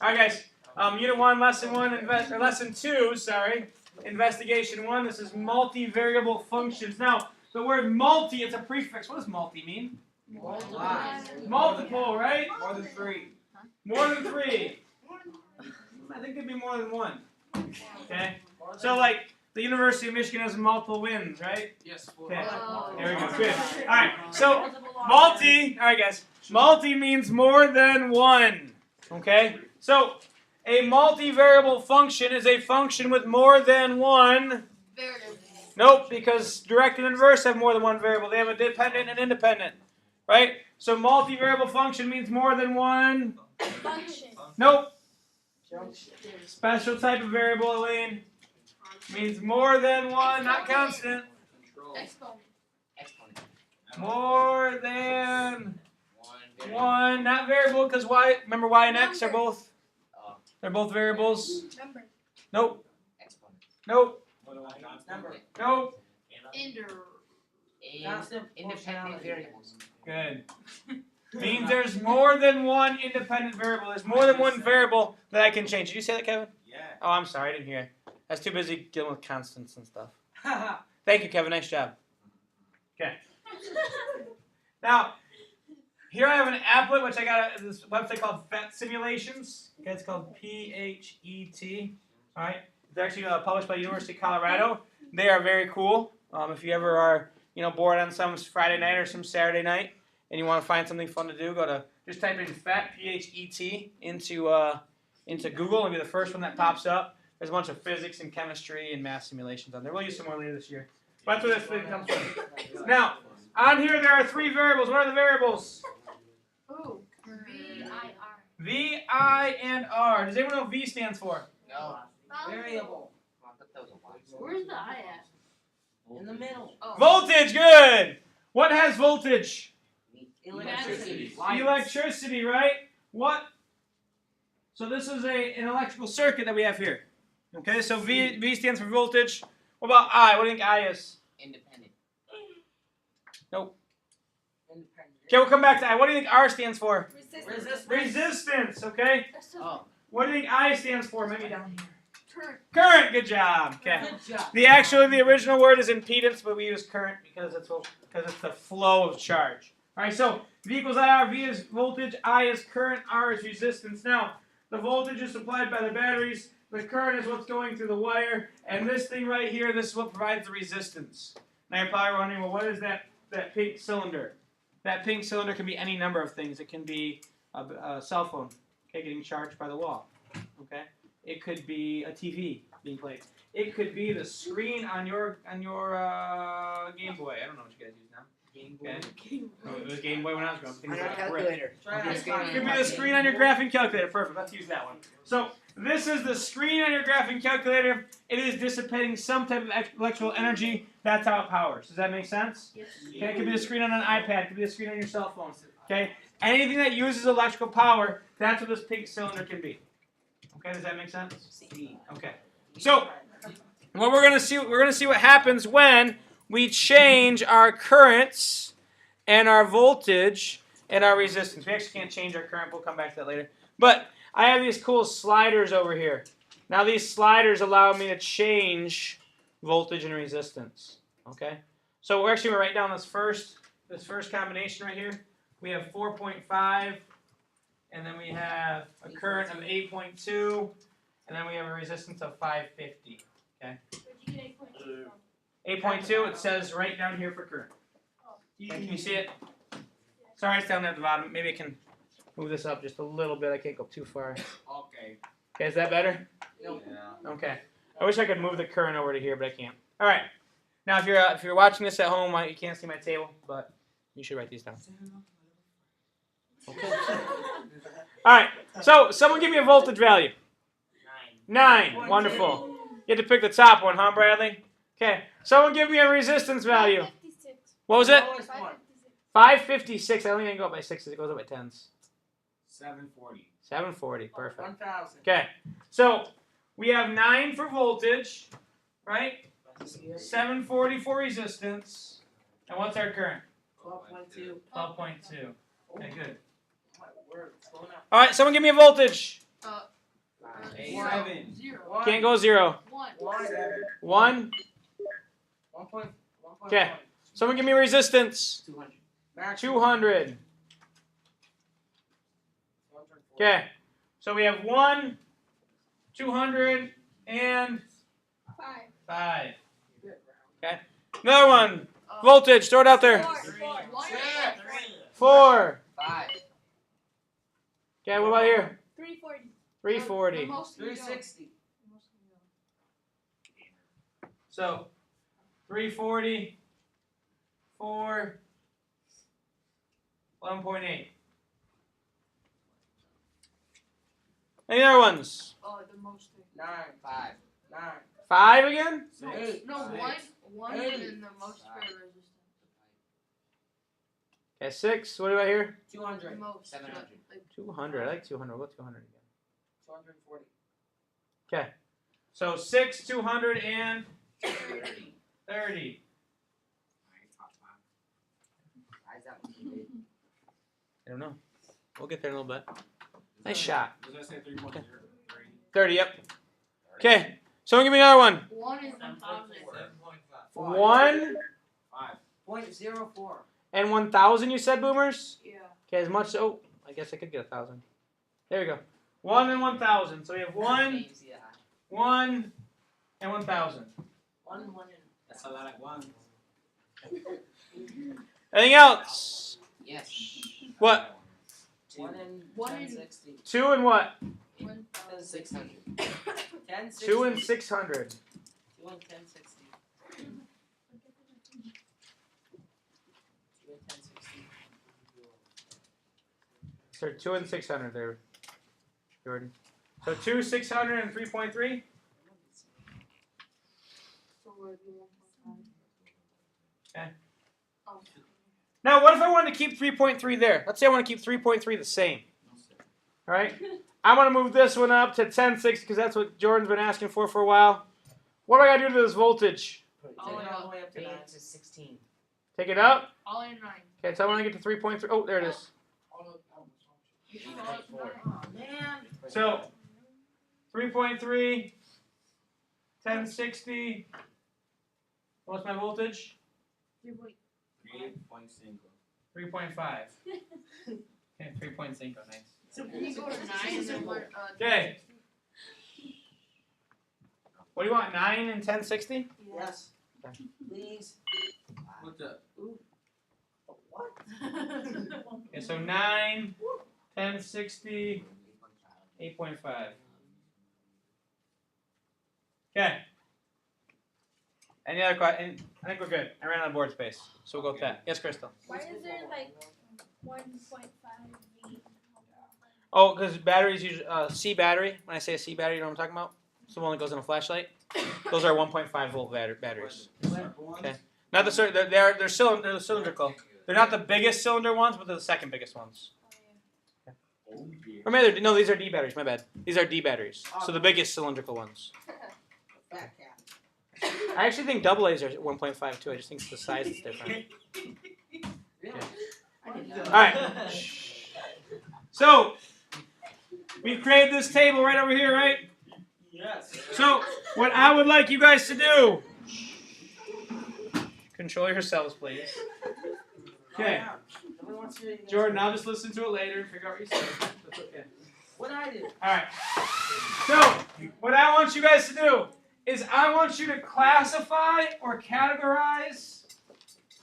All right, guys. Unit 1, Lesson 1, or Lesson 2, sorry. Investigation 1. This is multivariable functions. Now, the word multi, it's a prefix. What does multi mean? Multiple, right? More than 3. More than 3. I think it'd be more than 1. Okay? So, like, the University of Michigan has multiple wins, right? Yes. Okay. There we go. Good. All right. So, multi, all right, guys. Multi means more than 1. Okay? So, a multivariable function is a function with more than 1 variable. Nope, because direct and inverse have more than 1 variable. They have a dependent and independent. Right? So multivariable function means more than 1 function. Nope. Special type of variable, Elaine. Means more than 1, not constant. Exponent. More than 1, not variable, because y. Remember, y and x are both. They're both variables. Number. Nope. Exponent. Nope. Number. Nope. Independent variables. Good. Means there's more than 1 independent variable. There's more than 1 variable that I can change. Did you say that, Kevin? Yeah. Oh, I'm sorry. I didn't hear. I was too busy dealing with constants and stuff. Thank you, Kevin. Nice job. Okay. Now, here I have an applet, which I got at this website called PHET Simulations. Okay, it's called PHET. All right. It's actually published by University of Colorado. They are very cool. If you ever are, bored on some Friday night or some Saturday night, and you want to find something fun to do, just type in PHET, P-H-E-T, into Google, and be the first one that pops up. There's a bunch of physics and chemistry and math simulations on there. We'll use some more later this year. But that's where this thing comes from. Now, on here there are 3 variables. What are the variables? Ooh. V-I-R. V, I, and R. Does anyone know what V stands for? No. Variable. Where's the I at? In the middle. Oh. Voltage, good. What has voltage? Electricity. Electricity, right? What? So this is an electrical circuit that we have here. Okay, so V stands for voltage. What about I? What do you think I is? Independent. Nope. Okay, we'll come back to I. What do you think R stands for? Resistance. Resistance, okay? Oh. What do you think I stands for? Maybe down here. Current. Current, good job. Okay. Good job. The original word is impedance, but we use current because it's the flow of charge. All right, so V equals IR. V is voltage, I is current, R is resistance. Now, the voltage is supplied by the batteries. The current is what's going through the wire, and this thing right here, this is what provides the resistance. Now you're probably wondering, well, what is that pink cylinder? That pink cylinder can be any number of things. It can be a cell phone, okay, getting charged by the wall. Okay. It could be a TV being played. It could be the screen on your Game Boy. I don't know what you guys use now. Game Boy. Okay. No, it was Game Boy when I was growing up. On your calculator. It could be the screen on your graphing calculator. Perfect. Let's use that one. So this is the screen on your graphing calculator. It is dissipating some type of electrical energy. That's how it powers. Does that make sense? Yes. Okay. It could be the screen on an iPad. It could be the screen on your cell phone. Okay. Anything that uses electrical power, that's what this pink cylinder can be. Okay, does that make sense? Okay. So, what we're gonna see what happens when we change our currents and our voltage and our resistance. We actually can't change our current. We'll come back to that later. But I have these cool sliders over here. Now these sliders allow me to change voltage and resistance. Okay. So we're actually gonna write down this first combination right here. We have 4.5. And then we have a current of 8.2, and then we have a resistance of 550. Okay. 8.2. It says right down here for current. Okay, can you see it? Sorry, it's down there at the bottom. Maybe I can move this up just a little bit. I can't go too far. Okay. Okay, is that better? Nope. Yeah. Okay. I wish I could move the current over to here, but I can't. All right. Now, if you're watching this at home, you can't see my table, but you should write these down. Okay. All right. So someone give me a voltage value. 9. Wonderful. You had to pick the top one, huh, Bradley? Okay. Someone give me a resistance value. 556. What was it? 556. 556. I don't even go up by 6s. It goes up by 10s. 740. 740. Perfect. 1,000. Okay. So we have 9 for voltage, right? 740 for resistance. And what's our current? 12.2. 12.2. Okay, good. We're slowing up. All right, someone give me a voltage. Seven. 0. Can't go 0. 1. 1. 1.1. Okay. Someone give me resistance. 200. 200. Okay. So we have 1, 200, and 5. Okay. Another one. Voltage. Throw it out there. 4. 5. Okay. What about here? 340. 340. 360. So 340. 4. 11.8. Any other ones? Oh, the most. 9. 5. 9. 5 again? No, 8. no, 1 Eight. and the most square resistance. Okay, 6. What about here? 200. The most. 700. 200. I like 200. We'll go 200 again. 240. Okay. So 6, 200, and 30. Why is that one so big? I don't know. We'll get there in a little bit. Nice shot. Does that say 3.0? 30, yep. Okay. Someone give me another one. 1 is 1,000. 1 5.04. and 1,000, you said, Boomers? Yeah. Okay, as much. Oh, I guess I could get 1,000. There you go. 1 and 1,000. So we have 1, 1, and 1,000. 1. That's a lot at once. Anything else? Yes. What? 1 and 1 and 1060. 2 and what? 1,000. 600. 1060. 2 and 600. 2 and 1060. 2 and 1060. So 2 and 600 there, Jordan. So 2, 600, and 3.3? So we're at 1.5. Okay. Oh. Now, what if I wanted to keep 3.3 there? Let's say I want to keep 3.3 the same. All right? I want to move this one up to 10.6 because that's what Jordan's been asking for a while. What do I got to do to this voltage? Take Oh, it yeah. all the way up to 9 to 16. Take it up? All in 9. Okay, so I want to get to 3.3. Oh, there it is. Oh, man. So, 3.3, 1060. What's my voltage? 3.5. 3.5. Okay, 3.5, nice. So you go to 9 and then 1. Okay. What do you want, 9 and 1060? Yes. Okay. Please. What the? What? Okay, so 9, 1060, 8.5. Okay. Any other questions? I think we're good. I ran out of board space, so we'll go with that. Yes, Crystal? Why is there like 1.5 V? Oh, because batteries use C battery. When I say a C battery, you know what I'm talking about? It's the one that goes in a flashlight. Those are 1.5 volt batteries. Okay. Not the they're cylindrical. They're not the biggest cylinder ones, but they're the second biggest ones. Or maybe no, these are D batteries. My bad. These are D batteries. So the biggest cylindrical ones. Fat cat. I actually think double A's are 1.5 too. I just think the size is different. Really? I didn't All right. So we've created this table right over here, right? Yes. So what I would like you guys to do. Control yourselves, please. Okay. Jordan, I'll just listen to it later and figure out what you said. That's okay. What I do? Alright. So, what I want you guys to do is I want you to classify or categorize,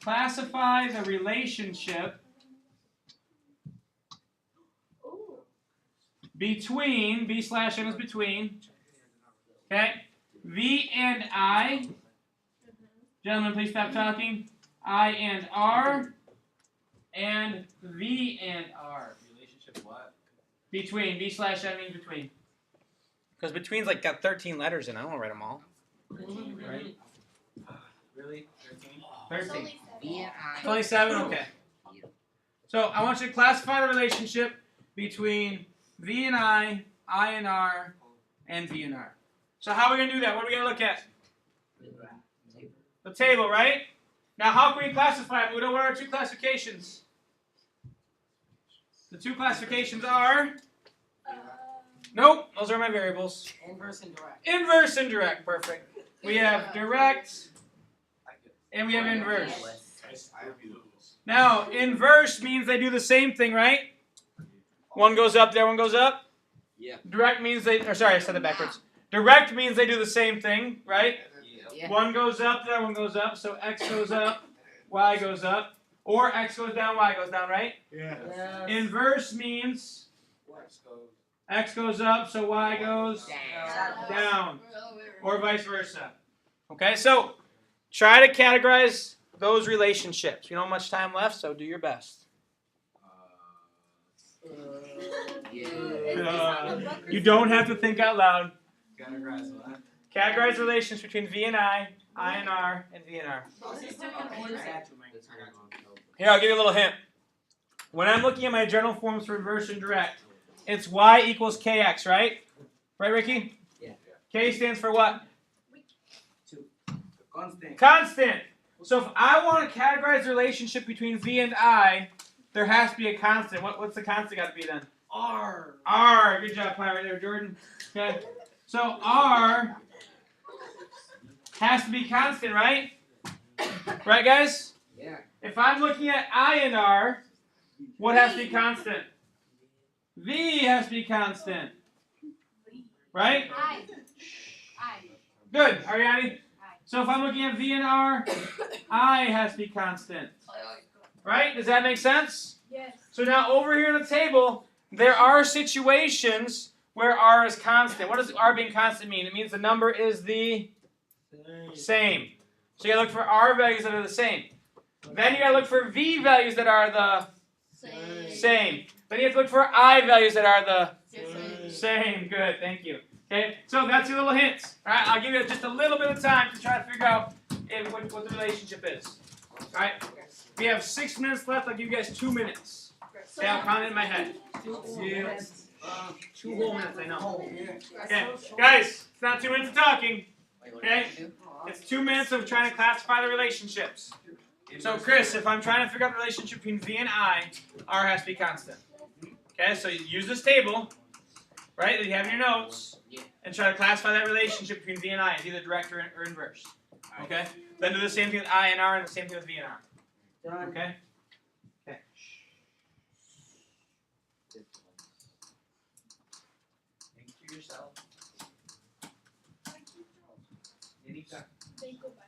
classify the relationship between, B/N is between, okay, V and I. Gentlemen, please stop talking. I and R, and V and R. Relationship what? Between, B/N means between. Because between's like got 13 letters in it. I don't want to write them all. Right? Really? 13. V and I. 27? Okay. So I want you to classify the relationship between V and I and R, and V and R. So how are we going to do that? What are we going to look at? The table, right? Now how can we classify it? What are our two classifications? The two classifications are Nope, those are my variables. Inverse and direct. Inverse and direct, perfect. We have direct and we have inverse. Now, inverse means they do the same thing, right? One goes up, the other one goes up. Yeah. Direct means they, or sorry, I said it backwards. Direct means they do the same thing, right? Yeah. One goes up, the other one goes up, so x goes up, y goes up. Or x goes down, y goes down, right? Yes. Inverse means x goes up, so y goes down. Or vice versa. Okay, so try to categorize those relationships. You don't have much time left, so do your best. You don't have to think out loud. Categorize what? Categorize relations between V and I and R, and V and R. Here, I'll give you a little hint. When I'm looking at my general forms for inverse and direct, it's y equals kx, right? Right, Ricky? Yeah. K stands for what? Constant. Constant. So if I want to categorize the relationship between V and I, there has to be a constant. What's the constant got to be then? R. R. Good job, Pie, right there, Jordan. Okay. So R has to be constant, right? Right, guys? Yeah. If I'm looking at I and R, what has to be constant? V has to be constant. Right? I. Good. Ariane? So if I'm looking at V and R, I has to be constant. Right? Does that make sense? Yes. So now over here in the table, there are situations where R is constant. What does R being constant mean? It means the number is the same. So you gotta look for R values that are the same. Then you gotta look for V values that are the same. Then you have to look for I values that are the same. Good, thank you. Okay, so that's your little hints. All right, I'll give you just a little bit of time to try to figure out what the relationship is. All right, we have 6 minutes left. I'll give you guys 2 minutes. Okay, I'll count it in my head. 2 whole minutes, I know. Okay, guys, it's not 2 minutes of talking. Okay, it's 2 minutes of trying to classify the relationships. So, Chris, if I'm trying to figure out the relationship between V and I, R has to be constant. Okay, so you use this table, right, that you have in your notes, and try to classify that relationship between V and I as either direct or inverse. Okay? Then do the same thing with I and R and the same thing with V and R. Done. Okay? Okay. Think to yourself. Anytime. They go by.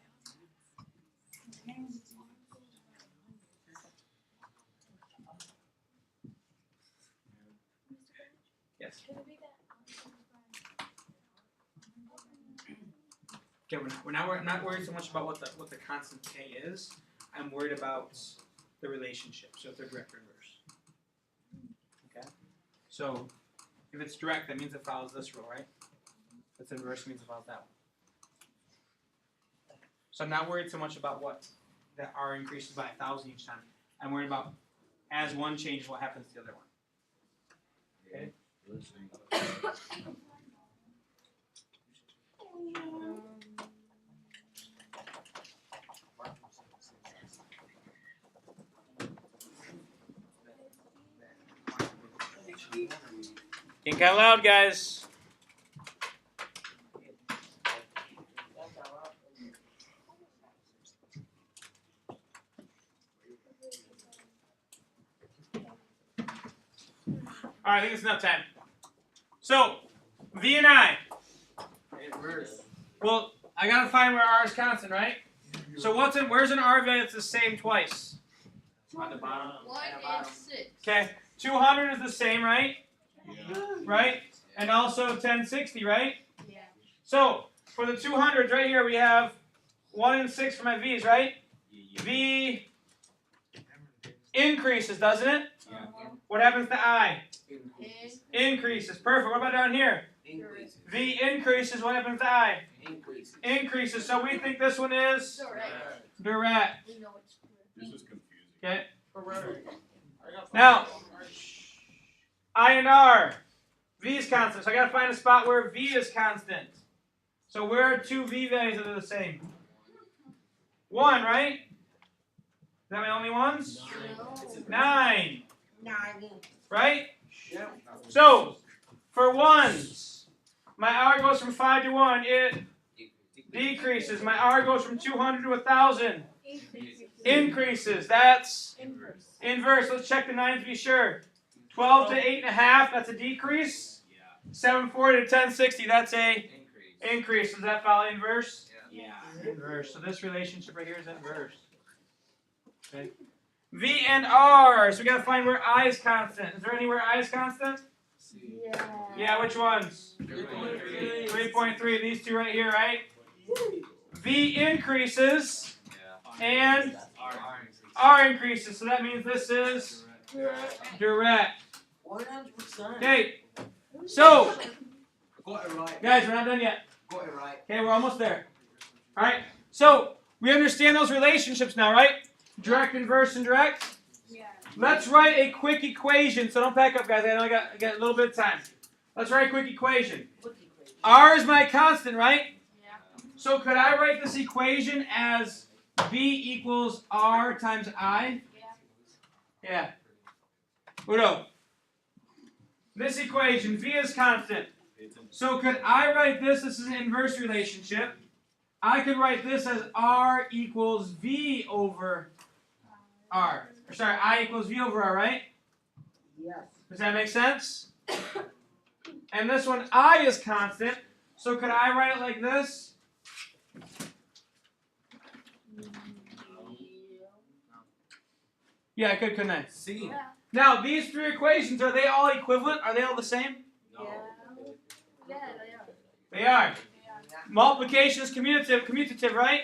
Yes. Could it be that? Okay, we're not worried so much about what the constant K is. I'm worried about the relationship. So if they're direct or inverse. Okay? So if it's direct, that means it follows this rule, right? If it's inverse, it means it follows that one. So I'm not worried so much about what that R increases by 1,000 each time. I'm worried about as one changes, what happens to the other one. Okay? Think out loud, guys. All right, I think it's enough time. So, V and I. Inverse. Well, I gotta find where R is constant, right? So where's an R value that's the same twice? On the bottom. 1 and 6. Okay, 200 is the same, right? Right? And also 1060, right? Yeah. So, for the 200s right here, we have 1 and 6 for my V's, right? V increases, doesn't it? Yeah. What happens to I? Increase. Increases. Perfect. What about down here? Increase. V increases. What happens to I? Increase. Increases. So we think this one is Direct. direct. We know it's direct. This is confusing. Okay. Correct. Now, I and R. V is constant. So I got to find a spot where V is constant. So where are two V values that are the same? 1, right? Is that my only ones? No. 9. 9. Right? Yep. So, for 1, from 5 to 1, it decreases. My R goes from 200 to 1,000. Increases. That's inverse. Let's check the 9 to be sure. 12 to 8.5, that's a decrease. 740 to 1060, that's a increase. Does that follow inverse? Yeah. Inverse. So this relationship right here is inverse. Okay. V and R. So we got to find where I is constant. Is there anywhere I is constant? Yeah. Yeah, which ones? 3.3. 3.3. These two right here, right? V increases and R increases. So that means this is direct. 100%. Okay. So, Got it right. guys, we're not done yet. Got it right. Okay, we're almost there. All right. So we understand those relationships now, right? Direct, inverse, and direct. Yeah. Let's write a quick equation. So don't pack up, guys. I know I got a little bit of time. Let's write a quick equation. R is my constant, right? Yeah. So could I write this equation as V equals R times I? Yeah. Udo. This equation, V is constant. So could I write this? This is an inverse relationship. I could write this as R equals V over R. Or sorry, I equals V over R, right? Yes. Does that make sense? And this one, I is constant. So could I write it like this? Yeah, I could, couldn't I? C. Yeah. Now, these three equations, are they all equivalent? Are they all the same? Yeah. Yeah, they are. They are. Yeah. Multiplication is commutative, right?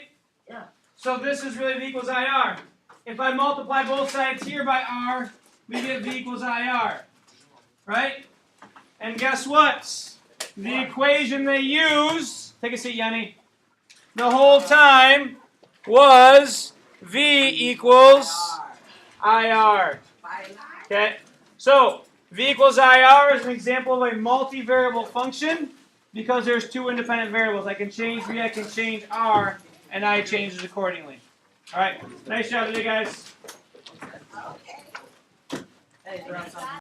Yeah. So this is really V equals IR. If I multiply both sides here by R, we get V equals IR. Right? And guess what? The equation they use, take a seat, Yanni, the whole time was V equals IR. Okay? So, V equals IR is an example of a multivariable function because there's two independent variables. I can change V, I can change R, and I changes accordingly. Alright, nice job today, guys. Hey,